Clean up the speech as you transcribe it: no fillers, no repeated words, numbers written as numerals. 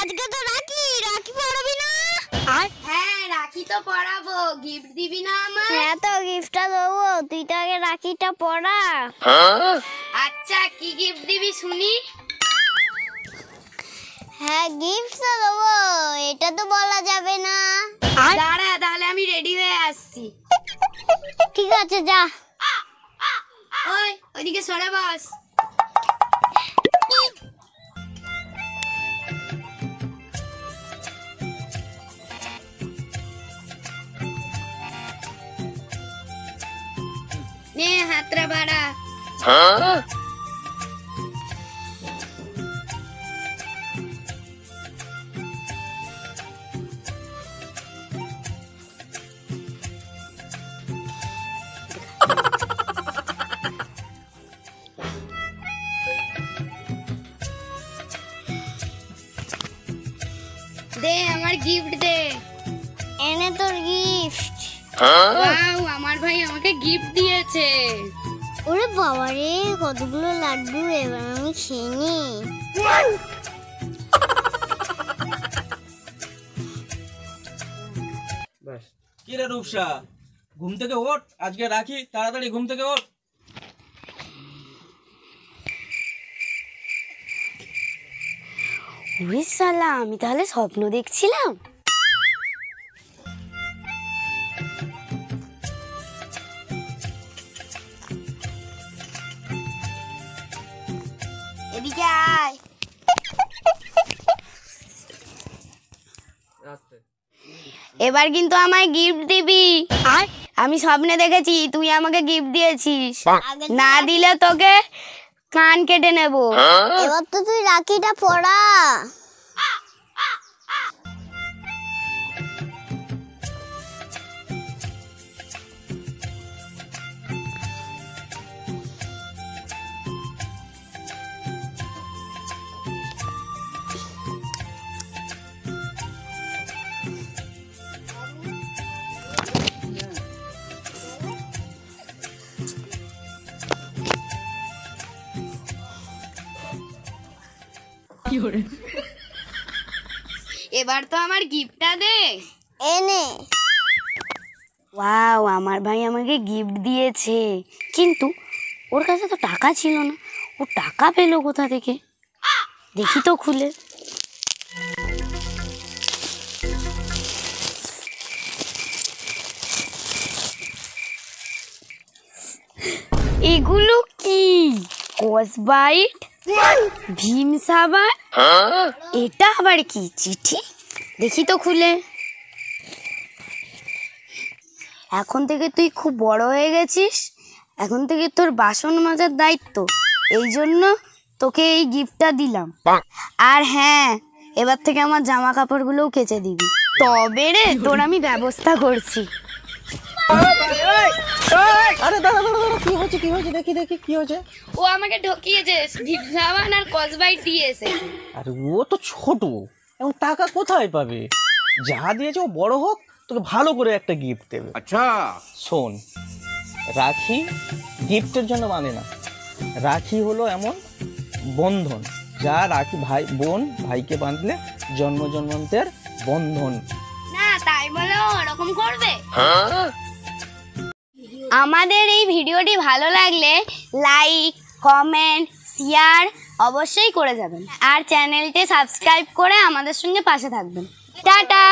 আজকে তো রাখি পড়াবি না? হ্যাঁ রাখি তো পড়াবো, গিফট দিবি না আমার? হ্যাঁ তো গিফটটা দেবো, তুই তো আগে রাখিটা পড়া। আচ্ছা কি গিফট দিবি শুনি? হ্যাঁ গিফট তো দেবো, এটা তো বলা যাবে না। দাঁড়া তাহলে আমি রেডি হয়ে আসছি। ঠিক আছে যা। ওইদিকে সরে বস। নে হাতটা বাড়া। দে আমার গিফট দে। এনে তোর গিফট। ওয়াও আমার ভাই আমাকে গিফট দিয়েছে। ওরে বাবা রে, কতগুলো লাড্ডু, এবার আমি খেয়ে নি। কি রে রূপসা, ঘুম থেকে ওঠ, আজকে রাখি, তাড়াতাড়ি ঘুম থেকে ওঠ। ওরে শালা, আমি তাহলে স্বপ্ন দেখছিলাম। এদিকে আয়। এবার কিন্তু আমায় গিফট দিবি। আমি স্বপ্নে দেখেছি তুই আমাকে গিফট দিয়েছিস, না দিলে তোকে কান কেটে নেব। এবার তো তুই রাখিটা পড়া। এবার তো আমার গিফটটা দে। এনে। ওয়াও আমার ভাই আমাকে গিফট দিয়েছে, কিন্তু ওর কাছে তো টাকা ছিল না। ও টাকা পেলো কোথা থেকে? দেখি তো খুলে। এগুলো কি? কসবাইট, ভীম সাবান, এটা আবার কি? চিঠি, দেখি তো খুলে। এখন থেকে তুই খুব বড় হয়ে গেছিস, এখন থেকে তোর বাসন মাজার দায়িত্ব, এই জন্য তোকে এই গিফটটা দিলাম। আর হ্যাঁ, এবার থেকে আমার জামা কাপড়গুলোও কেচে দিবি। তবে রে তোর আমি ব্যবস্থা করছি। আরে দাঁড়া, কি হয়েছে, কি হয়েছে, দেখি দেখি কি হয়েছে। ও আমাকে ঠকিয়েছে, ভীম সাবান আর কসবাইট দিয়েছে। আরে ও তো ছোট, এখন টাকা কোথায় পাবে? যা দিয়েছে ও বড় হোক, তোকে ভালো করে একটা গিফট দেবে। আচ্ছা শোন, রাখি গিফটের জন্য মানে না, রাখি হলো এমন বন্ধন যা রাখি ভাই বোন ভাইকে বাঁধলে জন্ম জন্মান্তের বন্ধন। না তাই বলে ও ওরকম করবে? আমাদের এই ভিডিওটি ভালো লাগলে লাইক, কমেন্ট, শেয়ার অবশ্যই করে যাবেন, আর চ্যানেলটি সাবস্ক্রাইব করে আমাদের সঙ্গে পাশে থাকবেন। টাটা।